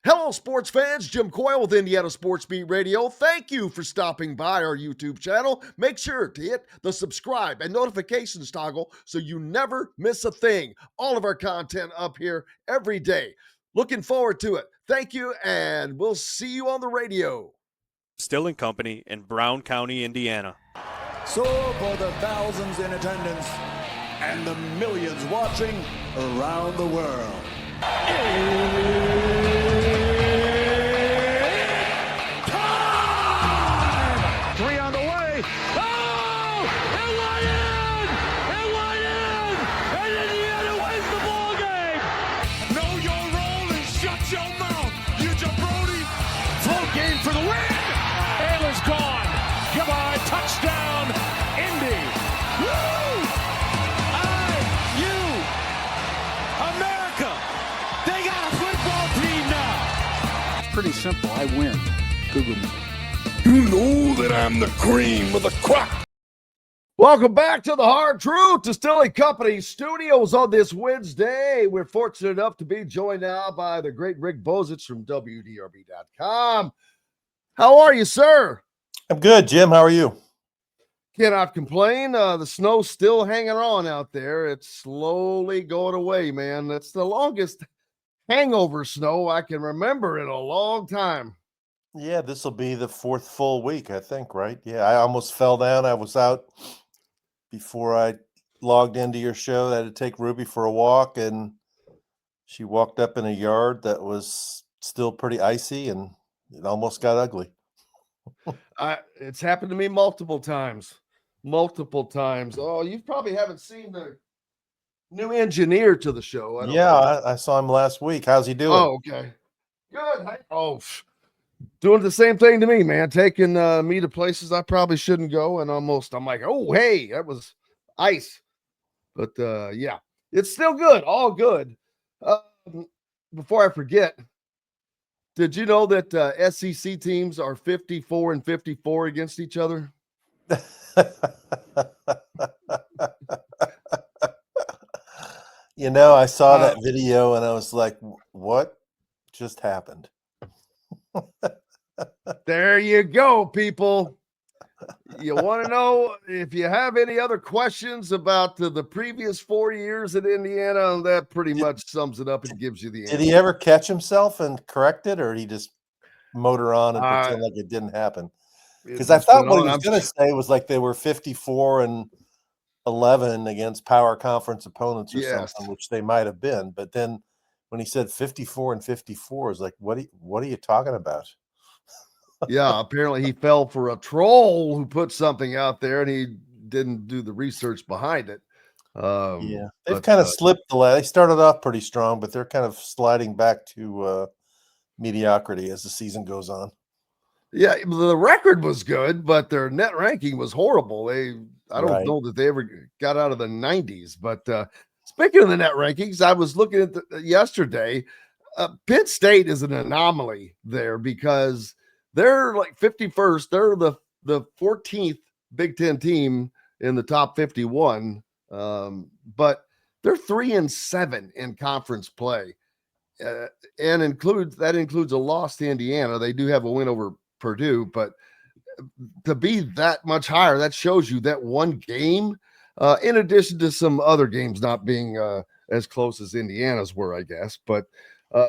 Hello, sports fans. Jim Coyle with Indiana Sports Beat Radio. Thank you for stopping by our YouTube channel. Make sure to hit the subscribe and notifications toggle so you never miss a thing. All of our content up here every day. Looking forward to it. Thank you, and we'll see you on the radio. Still and Company in Brown County, Indiana. So for the thousands in attendance and the millions watching around the world. Three on the way. Oh! It went in! It went in! And Indiana wins the ball game! Know your role and shut your mouth, you jabroni! Float game for the win! Ayla's gone. Goodbye. Touchdown, Indy. Woo! IU. America. They got a football team now. Pretty simple. I win. Google me. You know that I'm the cream of the crop. Welcome back to the Hard Truth Distilling Company Studios on this Wednesday. We're fortunate enough to be joined now by the great Rick Bozich from WDRB.com. How are you, sir? I'm good, Jim. How are you? Cannot complain. The snow's still hanging on out there. It's slowly going away, man. That's the longest hangover snow I can remember in a long time. Yeah, this will be the fourth full week, I think, right? Yeah, I almost fell down. I was out before I logged into your show. I had to take Ruby for a walk, and she walked up in a yard that was still pretty icy, and it almost got ugly. It's happened to me multiple times. Oh, you probably haven't seen the new engineer to the show. I saw him last week. How's he doing? Oh, okay. Good. Doing the same thing to me, man. Taking me to places I probably shouldn't go, and I'm like, oh, hey, that was ice. But yeah, it's still good. All good. Before I forget, did you know that SEC teams are 54-54 against each other? I saw that video and I was like, what just happened? There you go, people. You want to know if you have any other questions about the previous 4 years at Indiana? That pretty much sums it up and gives you the answer. Did he ever catch himself and correct it, or did he just motor on and pretend like it didn't happen? Because I thought what he was going to say was like they were 54-11 against power conference opponents or something, which they might have been. But then when he said 54-54, is like, what are you talking about? Yeah, apparently he fell for a troll who put something out there and he didn't do the research behind it. They've kind of slipped they started off pretty strong, but they're kind of sliding back to mediocrity as the season goes on. Yeah, the record was good, but their net ranking was horrible. I don't know that they ever got out of the 90s. But speaking of the net rankings, I was looking at yesterday. Penn State is an anomaly there because they're like 51st. They're the 14th Big Ten team in the top 51, but they're 3-7 in conference play, and includes a loss to Indiana. They do have a win over Purdue, but to be that much higher, that shows you that one game, in addition to some other games not being as close as Indiana's were, I guess, but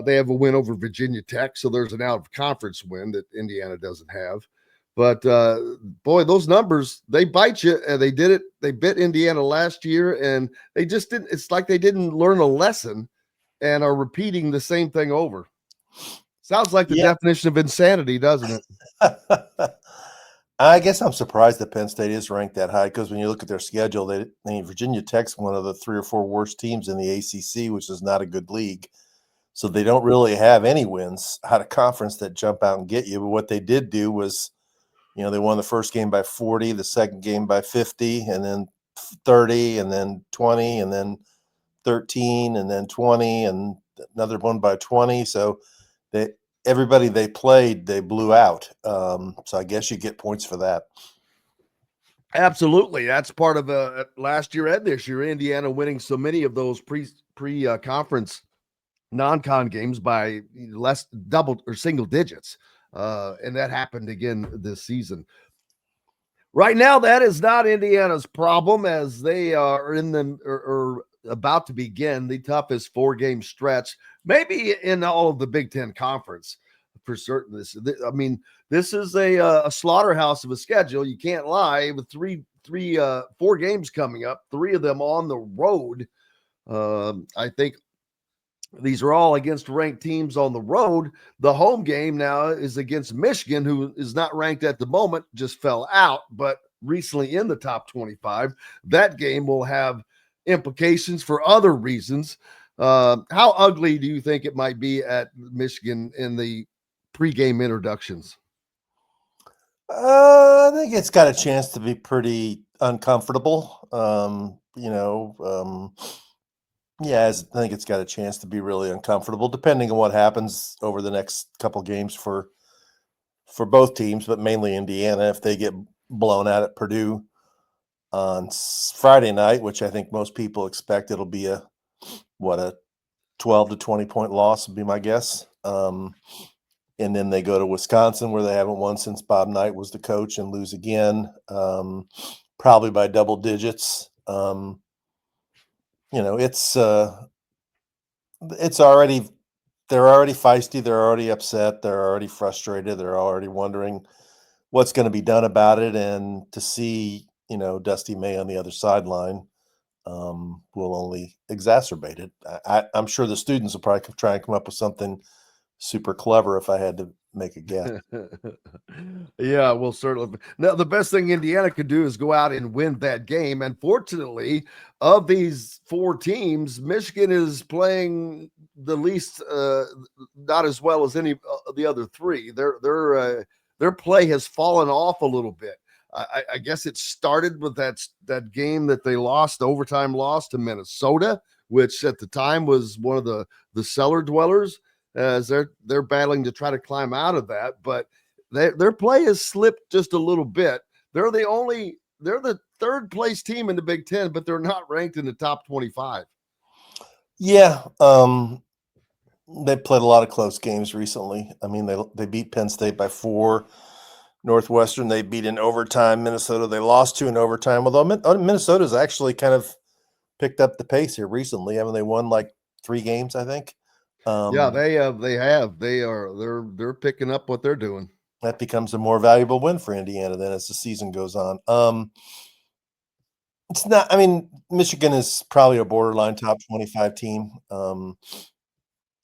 they have a win over Virginia Tech, so there's an out-of-conference win that Indiana doesn't have. But, boy, those numbers, they bite you. They did it. They bit Indiana last year, and they just didn't – it's like they didn't learn a lesson and are repeating the same thing over. Sounds like the definition of insanity, doesn't it? I guess I'm surprised that Penn State is ranked that high because when you look at their schedule, Virginia Tech's one of the 3 or 4 worst teams in the ACC, which is not a good league. So they don't really have any wins out of conference that jump out and get you. But what they did do was, they won the first game by 40, the second game by 50, and then 30, and then 20, and then 13, and then 20, and another one by 20. So everybody they played, they blew out. So I guess you get points for that. Absolutely. That's part of last year and this year, Indiana winning so many of those pre-conference non-con games by less double or single digits. And that happened again this season. Right now, that is not Indiana's problem, as they are in the or about to begin the toughest 4-game stretch, maybe in all of the Big Ten Conference for certain. This is a slaughterhouse of a schedule. You can't lie. With 4 games coming up, 3 of them on the road. I think these are all against ranked teams on the road. The home game now is against Michigan, who is not ranked at the moment, just fell out, but recently in the top 25. That game will have implications for other reasons. How ugly do you think it might be at Michigan in the pregame introductions? I think it's got a chance to be pretty uncomfortable. I think it's got a chance to be really uncomfortable, depending on what happens over the next couple games for both teams, but mainly Indiana. If they get blown out at Purdue on Friday night, which I think most people expect it'll be a 12 to 20 point loss would be my guess. And then they go to Wisconsin, where they haven't won since Bob Knight was the coach, and lose again, probably by double digits. It's already, they're already feisty. They're already upset. They're already frustrated. They're already wondering what's going to be done about it. And to see, Dusty May on the other sideline will only exacerbate it. I'm sure the students will probably try and come up with something super clever if I had to make a guess. Yeah, well, certainly. Now, the best thing Indiana could do is go out and win that game. And fortunately, of these 4 teams, Michigan is playing the least, not as well as any of the other 3. Their play has fallen off a little bit. I guess it started with that game that they lost, overtime loss to Minnesota, which at the time was one of the cellar dwellers, as they're battling to try to climb out of that. But their play has slipped just a little bit. They're the 3rd place team in the Big Ten, but they're not ranked in the top 25. Yeah. They played a lot of close games recently. I mean, they beat Penn State by 4. Northwestern, they beat in overtime. Minnesota, they lost to in overtime. Although Minnesota's actually kind of picked up the pace here recently. Haven't they won like 3 games, I think? Yeah, they have. They're picking up what they're doing. That becomes a more valuable win for Indiana then as the season goes on. It's not. I mean, Michigan is probably a borderline top 25 team.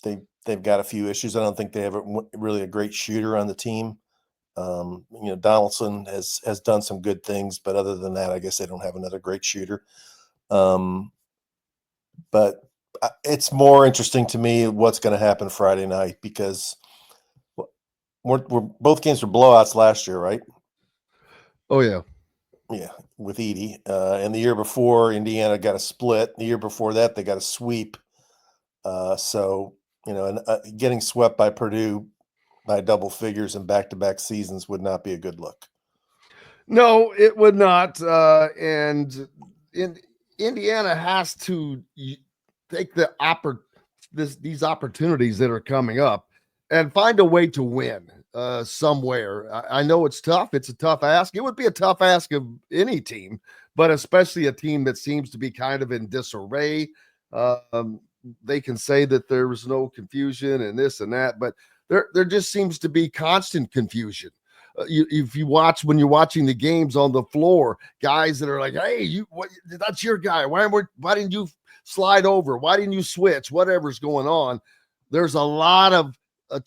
They've got a few issues. I don't think they have really a great shooter on the team. Donaldson has done some good things, but other than that, I guess they don't have another great shooter. But it's more interesting to me what's going to happen Friday night, because we're both games were blowouts last year, right? Oh yeah. Yeah, with Edie. And the year before, Indiana got a split. The year before that, they got a sweep. Getting swept by Purdue by double figures in back-to-back seasons would not be a good look. No, it would not. And Indiana has to take these opportunities that are coming up and find a way to win somewhere. I know it's tough. It's a tough ask. It would be a tough ask of any team, but especially a team that seems to be kind of in disarray. They can say that there was no confusion and this and that, but there just seems to be constant confusion. If you watch, when you're watching the games on the floor, guys that are like, "Hey, that's your guy. Why didn't you slide over? Why didn't you switch?" Whatever's going on, there's a lot of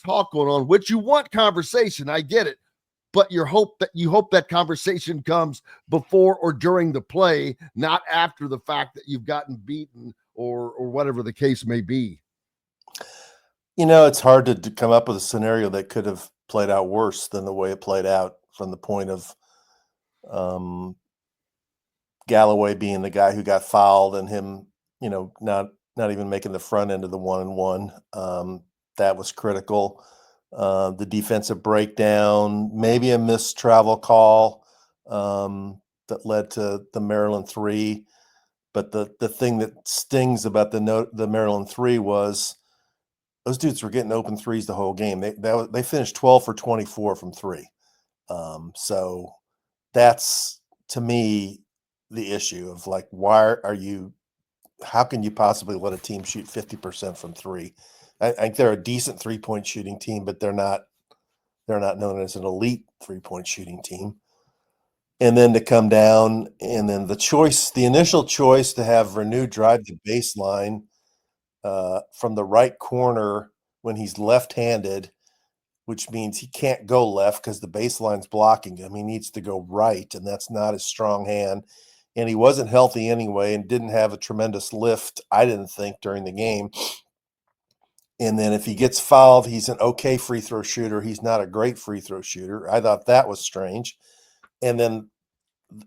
talk going on, which you want conversation. I get it, but you hope that conversation comes before or during the play, not after the fact that you've gotten beaten or whatever the case may be. It's hard to come up with a scenario that could have played out worse than the way it played out, from the point of Galloway being the guy who got fouled and him, not even making the front end of the 1-and-1. That was critical. The defensive breakdown, maybe a missed travel call that led to the Maryland 3. But the thing that stings about the Maryland 3 was those dudes were getting open threes the whole game. They finished 12 for 24 from three. So that's, to me, the issue of like, how can you possibly let a team shoot 50% from three? I think they're a decent 3-point shooting team, but they're not known as an elite 3-point shooting team. And then to come down, and then the initial choice to have Renew drive the baseline from the right corner when he's left-handed, which means he can't go left because the baseline's blocking him. He needs to go right, and that's not his strong hand. And he wasn't healthy anyway and didn't have a tremendous lift, I didn't think, during the game. And then if he gets fouled, he's an okay free throw shooter. He's not a great free throw shooter. I thought that was strange. And then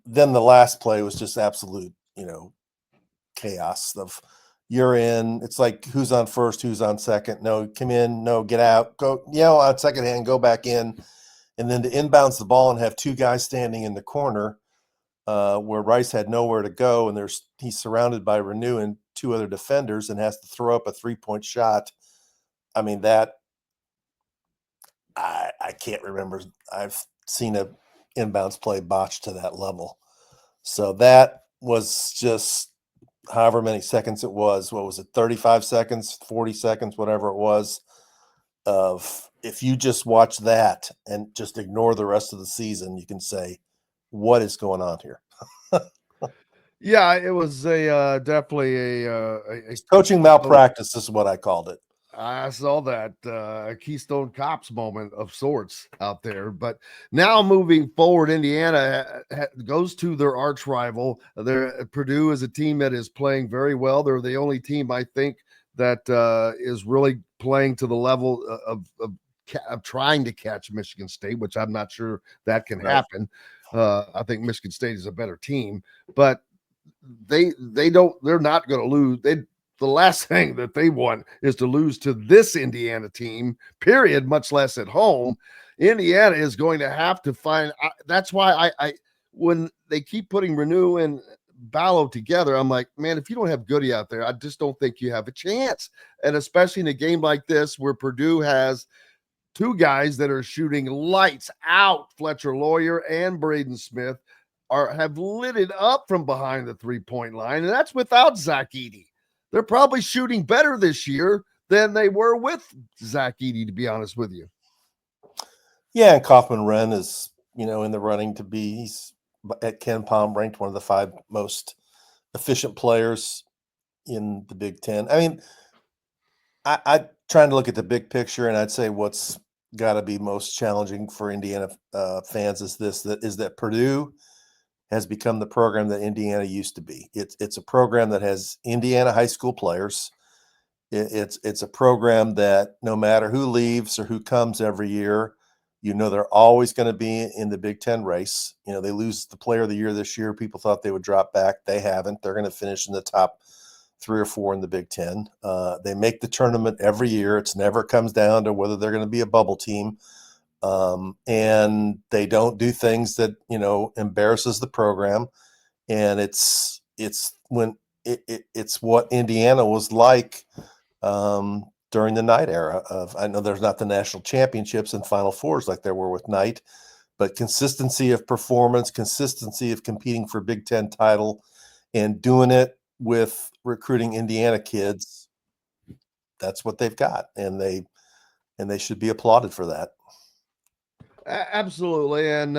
the last play was just absolute, chaos of you're in. It's like, who's on first, who's on second? No, come in. No, get out. Go, on second hand, go back in. And then to inbounds the ball and have two guys standing in the corner where Rice had nowhere to go, and he's surrounded by Renew and two other defenders and has to throw up a 3-point shot. I mean, that I can't remember. I've seen a inbounds play botched to that level. So that was just however many seconds it was. What was it, 35 seconds, 40 seconds, whatever it was, of if you just watch that and just ignore the rest of the season, you can say, what is going on here? Yeah, it was definitely a coaching malpractice is what I called it. I saw that a Keystone Cops moment of sorts out there. But now moving forward, Indiana goes to their arch rival. Purdue is a team that is playing very well. They're the only team, I think, that is really playing to the level of trying to catch Michigan State, which I'm not sure that can happen. I think Michigan State is a better team, but they're not going to lose. The last thing that they want is to lose to this Indiana team, period, much less at home. Indiana is going to have to find that's why I when they keep putting Renew and Ballo together, I'm like, man, if you don't have Goody out there, I just don't think you have a chance. And especially in a game like this where Purdue has two guys that are shooting lights out, Fletcher Lawyer and Braden Smith, have lit it up from behind the 3-point line, and that's without Zach Edey. They're probably shooting better this year than they were with Zach Edey, to be honest with you. Yeah, and Kaufman-Wren is, in the running to be, he's at Ken Palm ranked one of the 5 most efficient players in the Big Ten. I mean, I trying to look at the big picture, and I'd say what's got to be most challenging for Indiana fans is that Purdue has become the program that Indiana used to be. It's a program that has Indiana high school players. It's a program that no matter who leaves or who comes every year, they're always going to be in the Big Ten race. They lose the player of the year this year. People thought they would drop back. They haven't. They're going to finish in the top 3 or 4 in the Big Ten. They make the tournament every year. It's never comes down to whether they're going to be a bubble team. And they don't do things that, embarrasses the program. And it's what Indiana was like during the Knight era I know there's not the national championships and Final Fours like there were with Knight, but consistency of performance, consistency of competing for Big Ten title, and doing it with recruiting Indiana kids. That's what they've got. And they should be applauded for that. Absolutely. And,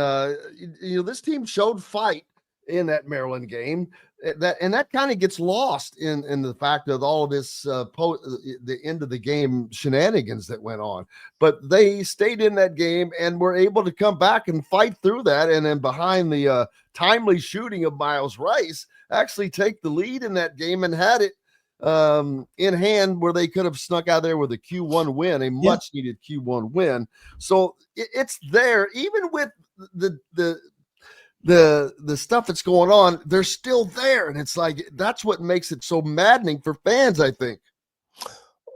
this team showed fight in that Maryland game. That kind of gets lost in the fact of all of this, the end of the game shenanigans that went on. But they stayed in that game and were able to come back and fight through that. And then behind the timely shooting of Miles Rice, actually take the lead in that game and had it in hand where they could have snuck out there with a Q1 win, a much needed Q1 win. So it's there, even with the stuff that's going on, they're still there. And it's like, that's what makes it so maddening for fans, I think.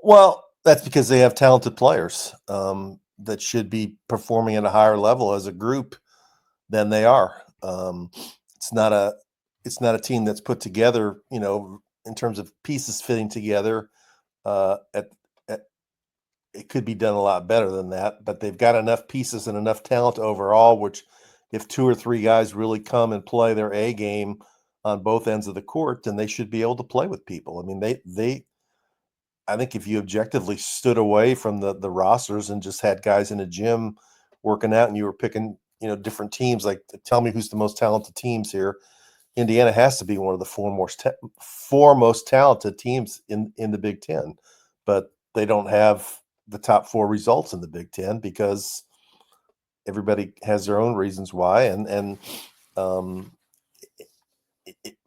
Well, that's because they have talented players that should be performing at a higher level as a group than they are. It's not a team that's put together, in terms of pieces fitting together at it could be done a lot better than that, but they've got enough pieces and enough talent overall, which if 2 or 3 guys really come and play their A game on both ends of the court, then they should be able to play with people. I mean, I think if you objectively stood away from the rosters and just had guys in a gym working out and you were picking, different teams, like tell me who's the most talented teams here. Indiana has to be one of the four most talented teams in the Big Ten, but they don't have the top 4 results in the Big Ten because everybody has their own reasons why, and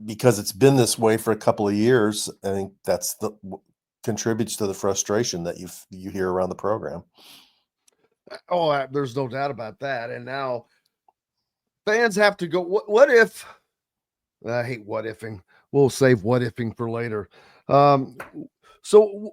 because it's been this way for a couple of years, I think that's contributes to the frustration that you hear around the program. Oh, there's no doubt about that. And now fans have to go. What if? I hate what ifing. We'll save what ifing for later. So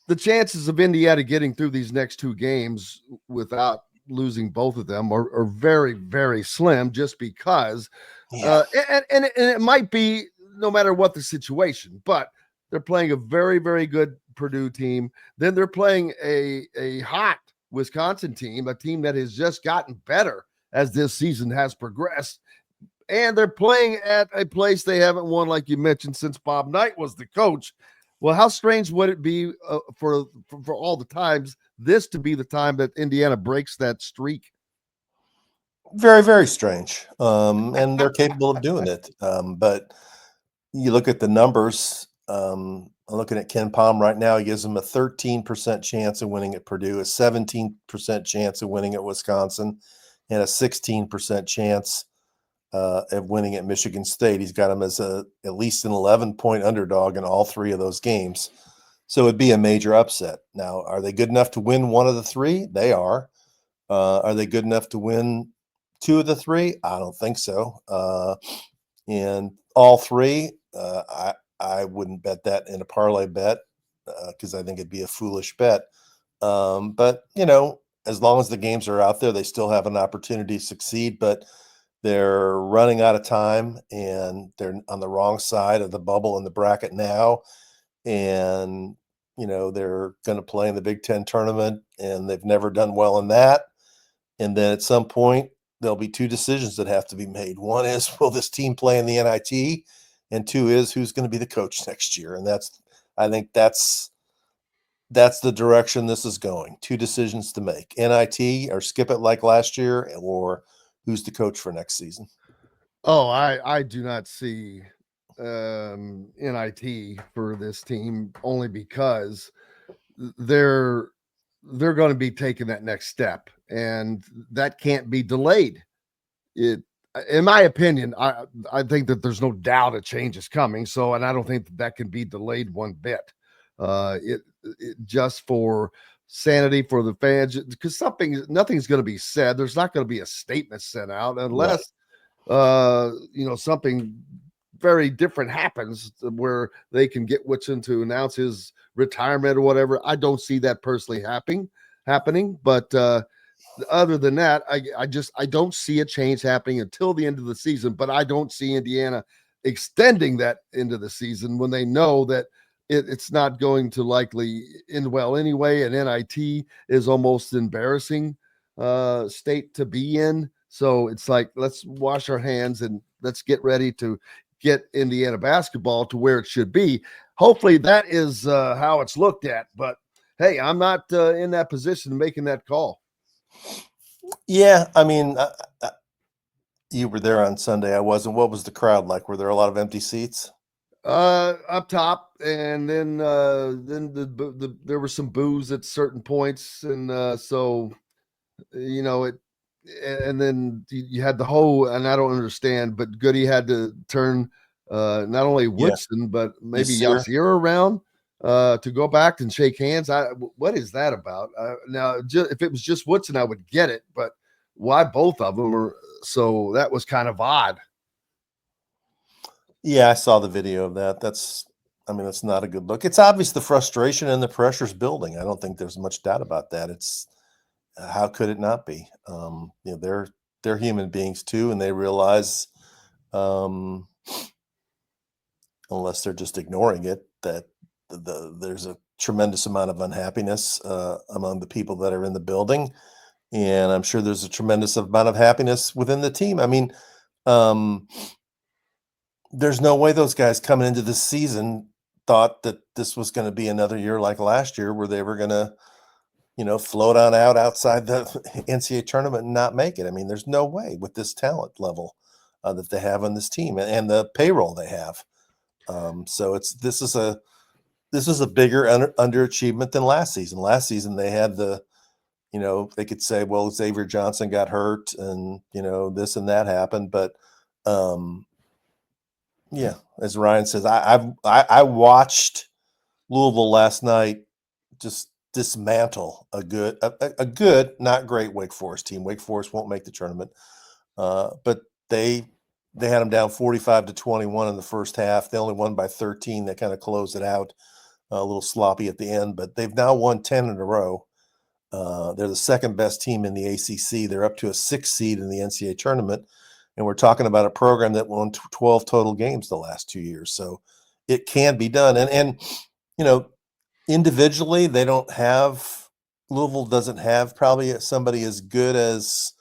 the chances of Indiana getting through these next 2 games without losing both of them are very, very slim, just because. Yeah. And it might be no matter what the situation, but they're playing a very, very good Purdue team. Then they're playing a hot Wisconsin team, a team that has just gotten better as this season has progressed. And they're playing at a place they haven't won, like you mentioned, since Bob Knight was the coach. Well, how strange would it be for all the times this to be the time that Indiana breaks that streak? Very, very strange. And they're capable of doing it. But you look at the numbers. I'm looking at Ken Palm right now. He gives them a 13% chance of winning at Purdue, a 17% chance of winning at Wisconsin, and a 16% chance of winning at Michigan State. He's got them as at least an 11-point underdog in all 3 of those games. So it'd be a major upset. Now, are they good enough to win 1 of the 3? They are. Are they good enough to win 2 of the 3? I don't think so. And all 3, I wouldn't bet that in a parlay bet because I think it'd be a foolish bet. But, as long as the games are out there, they still have an opportunity to succeed. But they're running out of time, and they're on the wrong side of the bubble in the bracket now. And, they're going to play in the Big Ten tournament, and they've never done well in that. And then at some point, there'll be 2 decisions that have to be made. One is, will this team play in the NIT? And 2 is, who's going to be the coach next year? And I think that's the direction this is going. 2 decisions to make: NIT or skip it like last year, or who's the coach for next season. Oh, I do not see NIT for this team, only because they're going to be taking that next step, and that can't be delayed. In my opinion, I think that there's no doubt a change is coming. So, and I don't think that can be delayed one bit. It just for sanity for the fans, because nothing's going to be said. There's not going to be a statement sent out unless something very different happens where they can get Woodson to announce his retirement or whatever. I don't see that personally happening. But other than that, I don't see a change happening until the end of the season. But I don't see Indiana extending that into the season when they know that it's not going to likely end well anyway. And NIT is almost embarrassing state to be in. So it's like, let's wash our hands and let's get ready to get Indiana basketball to where it should be. Hopefully that is how it's looked at. But hey, I'm not in that position making that call. Yeah, I mean, you were there on Sunday. I wasn't. What was the crowd like? Were there a lot of empty seats? Up top, and then there was some boos at certain points, and so it. And then you had the whole, and I don't understand, but Goody had to turn not only Woodson but maybe Yasir around to go back and shake hands. What is that about? Now, if it was just Woodson, I would get it, but why both of them? So that was kind of odd. Yeah, I saw the video of that. That's not a good look. It's obvious the frustration and the pressure's building. I don't think there's much doubt about that. It's how could it not be? They're human beings too, and they realize, unless they're just ignoring it, that there's a tremendous amount of unhappiness among the people that are in the building. And I'm sure there's a tremendous amount of happiness within the team. I mean, there's no way those guys coming into this season thought that this was going to be another year like last year where they were going to, float on out outside the NCAA tournament and not make it. I mean, there's no way with this talent level that they have on this team and the payroll they have. So this is a bigger underachievement than last season. Last season they had they could say, well, Xavier Johnson got hurt and this and that happened, but yeah, as Ryan says, I watched Louisville last night just dismantle a good, not great Wake Forest team. Wake Forest won't make the tournament, but they had them down 45-21 in the first half. They only won by 13. They kind of closed it out a little sloppy at the end, but they've now won 10 in a row. They're the second best team in the ACC. They're up to a 6th seed in the NCAA tournament. And we're talking about a program that won 12 total games the last 2 years. So it can be done. And individually, Louisville doesn't have probably somebody as good as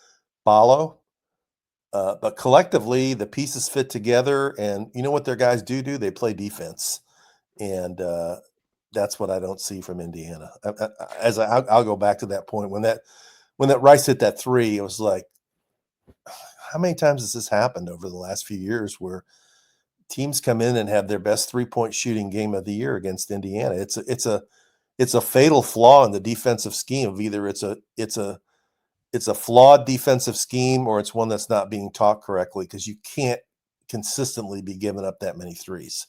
Ballo. But collectively, the pieces fit together. And you know what their guys do? They play defense. And that's what I don't see from Indiana. I'll go back to that point. When that Rice hit that 3, it was like, how many times has this happened over the last few years where teams come in and have their best 3-point shooting game of the year against Indiana? It's a fatal flaw in the defensive scheme of either it's a flawed defensive scheme or it's one that's not being taught correctly, because you can't consistently be giving up that many threes.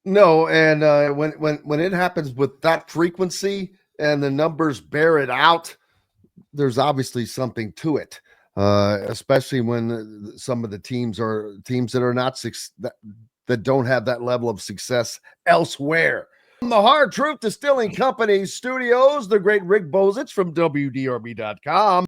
No, and when it happens with that frequency and the numbers bear it out, there's obviously something to it. Especially when some of the teams that are not that don't have that level of success elsewhere. From the Hard Truth Distilling Company studios, the great Rick Bozich from WDRB.com.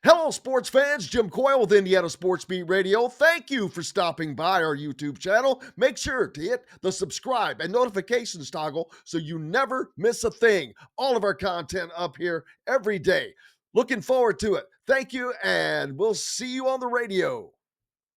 Hello, sports fans. Jim Coyle with Indiana Sports Beat Radio. Thank you for stopping by our YouTube channel. Make sure to hit the subscribe and notifications toggle so you never miss a thing. All of our content up here every day. Looking forward to it. Thank you, and we'll see you on the radio.